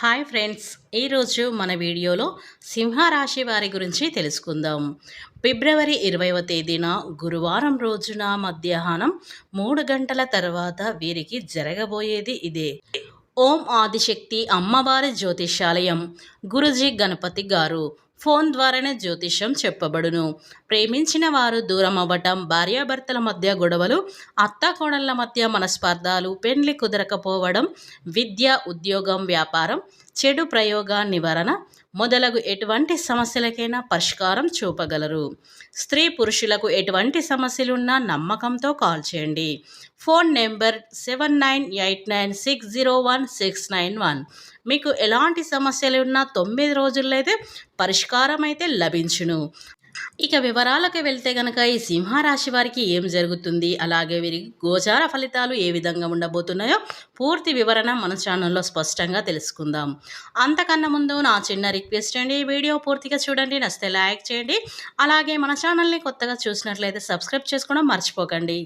Hi friends, ఈరోజు మన వీడియోలో సింహరాశి వారి గురించి తెలుసుకుందాం. ఫిబ్రవరి 20వ తేదీన గురువారం రోజున మధ్యాహ్నం 3 గంటల తర్వాత వీరికి జరగబోయేది ఇదే. ఓం ఆదిశక్తి అమ్మవారి జ్యోతిష్యాలయం గురుజీ గణపతి గారు ఫోన్ ద్వారానే జ్యోతిష్యం చెప్పబడును. ప్రేమించిన వారు దూరం అవ్వటం, భార్యాభర్తల మధ్య గొడవలు, అత్తాకోడళ్ల మధ్య మనస్పర్ధాలు, పెండ్లి కుదరకపోవడం, విద్య, ఉద్యోగం, వ్యాపారం, చెడు ప్రయోగ నివారణ మొదలగు ఎటువంటి సమస్యలకైనా పరిష్కారం చూపగలరు. స్త్రీ పురుషులకు ఎటువంటి సమస్యలున్నా నమ్మకంతో కాల్ చేయండి. Phone number 7989601691. మీకు ఎలాంటి సమస్యలు ఉన్నా 9 రోజుల్లో అయితే పరిష్కారం అయితే లభించును. ఇక వివరాలకు వెళ్తే గనక ఈ సింహరాశి వారికి ఏం జరుగుతుంది, అలాగే వీరి గోచార ఫలితాలు ఏ విధంగా ఉండబోతున్నాయో పూర్తి వివరణ మన ఛానల్లో స్పష్టంగా తెలుసుకుందాం. అంతకన్నా ముందు నా చిన్న రిక్వెస్ట్ అండి, ఈ వీడియో పూర్తిగా చూడండి, నచ్చితే లైక్ చేయండి. అలాగే మన ఛానల్ని కొత్తగా చూసినట్లయితే సబ్స్క్రైబ్ చేసుకోవడం మర్చిపోకండి.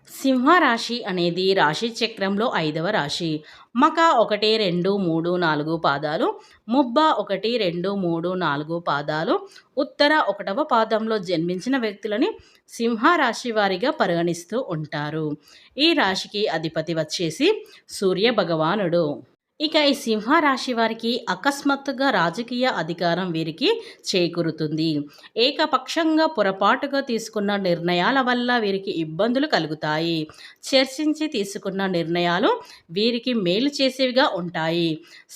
సింహరాశి అనేది రాశి చక్రంలో 5వ రాశి. మక 1, 2, 3, 4 పాదాలు, ముబ్బ 1, 2, 3, 4 పాదాలు, ఉత్తర 1వ పాదంలో జన్మించిన వ్యక్తులని సింహరాశి వారిగా పరిగణిస్తూ ఉంటారు. ఈ రాశికి అధిపతి వచ్చేసి సూర్య భగవానుడు. ఇక ఈ సింహరాశి వారికి అకస్మాత్తుగా రాజకీయ అధికారం వీరికి చేకూరుతుంది. ఏకపక్షంగా పొరపాటుగా తీసుకున్న నిర్ణయాల వల్ల వీరికి ఇబ్బందులు కలుగుతాయి. చర్చించి తీసుకున్న నిర్ణయాలు వీరికి మేలు చేసేవిగా ఉంటాయి.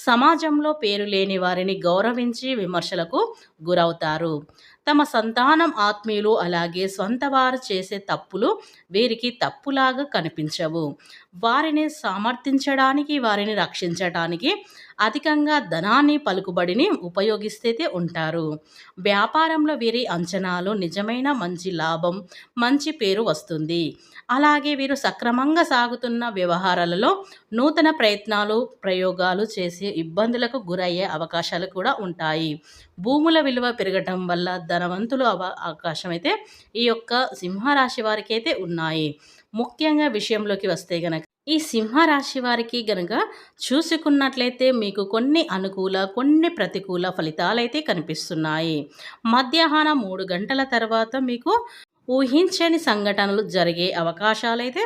సమాజంలో పేరు లేని వారిని గౌరవించి విమర్శలకు గురవుతారు. తమ సంతానం, ఆత్మీయులు, అలాగే సొంత వారు చేసే తప్పులు వీరికి తప్పులాగా కనిపించవు. వారిని సమర్థించడానికి, వారిని రక్షించడానికి అధికంగా ధనాన్ని, పలుకుబడిని ఉపయోగిస్తే ఉంటారు. వ్యాపారంలో వీరి అంచనాలు నిజమైన మంచి లాభం, మంచి పేరు వస్తుంది. అలాగే వీరు సక్రమంగా సాగుతున్న వ్యవహారాలలో నూతన ప్రయత్నాలు, ప్రయోగాలు చేసి ఇబ్బందులకు గురయ్యే అవకాశాలు కూడా ఉంటాయి. భూముల విలువ పెరగటం వల్ల ధనవంతులు అవకాశం అయితే ఈ యొక్క సింహరాశి వారికి అయితే ఉన్నాయి. ముఖ్యంగా విషయంలోకి వస్తే గనక ఈ సింహరాశి వారికి గనక చూసుకున్నట్లయితే మీకు కొన్ని అనుకూల, కొన్ని ప్రతికూల ఫలితాలైతే కనిపిస్తున్నాయి. మధ్యాహ్నం 3 గంటల తర్వాత మీకు ఊహించని సంఘటనలు జరిగే అవకాశాలైతే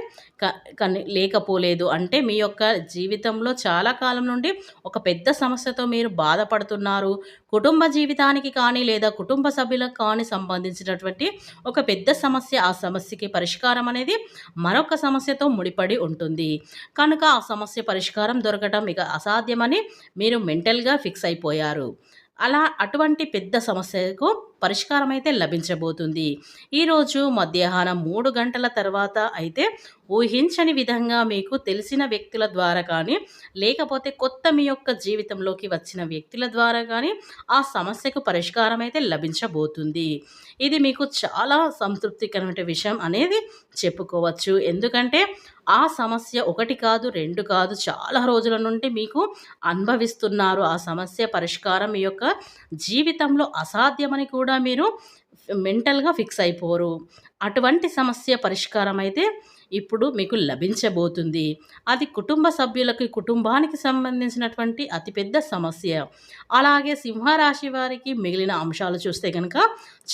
లేకపోలేదు. అంటే మీ యొక్క జీవితంలో చాలా కాలం నుండి ఒక పెద్ద సమస్యతో మీరు బాధపడుతున్నారు. కుటుంబ జీవితానికి కానీ లేదా కుటుంబ సభ్యులకు కానీ సంబంధించినటువంటి ఒక పెద్ద సమస్య, ఆ సమస్యకి పరిష్కారం అనేది మరొక సమస్యతో ముడిపడి ఉంటుంది. కనుక ఆ సమస్య పరిష్కారం దొరకటం ఇక అసాధ్యమని మీరు మెంటల్గా ఫిక్స్ అయిపోయారు. అటువంటి పెద్ద సమస్యకు పరిష్కారం అయితే లభించబోతుంది. ఈరోజు మధ్యాహ్నం 3 గంటల తర్వాత అయితే ఊహించని విధంగా మీకు తెలిసిన వ్యక్తుల ద్వారా కానీ, లేకపోతే కొత్త మీ యొక్క జీవితంలోకి వచ్చిన వ్యక్తుల ద్వారా కానీ ఆ సమస్యకు పరిష్కారం అయితే లభించబోతుంది. ఇది మీకు చాలా సంతృప్తికరమైన విషయం అనేది చెప్పుకోవచ్చు. ఎందుకంటే ఆ సమస్య 1 కాదు, 2 కాదు, చాలా రోజుల నుండి మీకు అనుభవిస్తున్నారు. ఆ సమస్య పరిష్కారం మీ యొక్క జీవితంలో అసాధ్యమని కూడా మీరు మెంటల్గా ఫిక్స్ అయిపోరు. అటువంటి సమస్య పరిష్కారం అయితే ఇప్పుడు మీకు లభించబోతుంది. అది కుటుంబ సభ్యులకి, కుటుంబానికి సంబంధించినటువంటి అతిపెద్ద సమస్య. అలాగే సింహరాశి వారికి మిగిలిన అంశాలు చూస్తే కనుక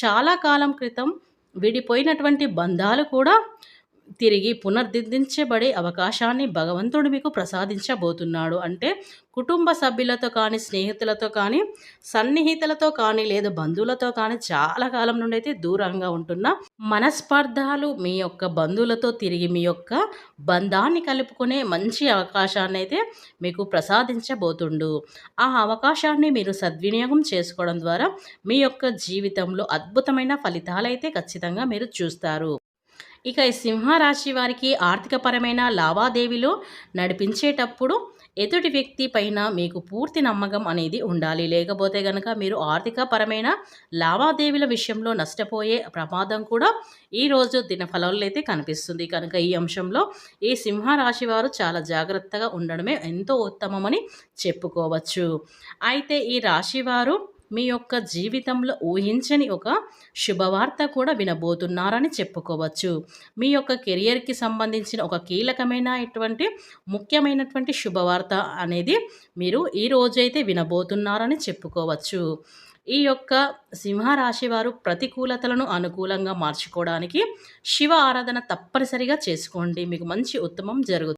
చాలా కాలం క్రితం విడిపోయినటువంటి బంధాలు కూడా తిరిగి పునరుద్ధరించబడే అవకాశాన్ని భగవంతుడు మీకు ప్రసాదించబోతున్నాడు. అంటే కుటుంబ సభ్యులతో కానీ, స్నేహితులతో కానీ, సన్నిహితులతో కానీ, లేదా బంధువులతో కానీ చాలా కాలం నుండి అయితే దూరంగా ఉంటున్న మనస్పర్ధాలు మీ యొక్క బంధువులతో తిరిగి మీ యొక్క బంధాన్ని కలుపుకునే మంచి అవకాశాన్ని అయితే మీకు ప్రసాదించబోతుండు. ఆ అవకాశాన్ని మీరు సద్వినియోగం చేసుకోవడం ద్వారా మీ యొక్క జీవితంలో అద్భుతమైన ఫలితాలైతే ఖచ్చితంగా మీరు చూస్తారు. ఇక ఈ సింహరాశి వారికి ఆర్థికపరమైన లావాదేవీలు నడిపించేటప్పుడు ఎదుటి వ్యక్తి పైన మీకు పూర్తి నమ్మకం అనేది ఉండాలి. లేకపోతే కనుక మీరు ఆర్థికపరమైన లావాదేవీల విషయంలో నష్టపోయే ప్రమాదం కూడా ఈరోజు దినఫలాల్లో అయితే కనిపిస్తుంది. కనుక ఈ అంశంలో ఈ సింహరాశి వారు చాలా జాగ్రత్తగా ఉండడమే ఎంతో ఉత్తమమని చెప్పుకోవచ్చు. అయితే ఈ రాశి వారు మీ యొక్క జీవితంలో ఊహించని ఒక శుభవార్త కూడా వినబోతున్నారని చెప్పుకోవచ్చు. మీ యొక్క కెరియర్‌కి సంబంధించిన ఒక కీలకమైనటువంటి, ముఖ్యమైనటువంటి శుభవార్త అనేది మీరు ఈ రోజైతే వినబోతున్నారని చెప్పుకోవచ్చు. ఈ యొక్క సింహరాశి వారు ప్రతికూలతలను అనుకూలంగా మార్చుకోవడానికి శివ ఆరాధన తప్పనిసరిగా చేసుకోండి. మీకు మంచి ఉత్తమం జరుగుతుంది.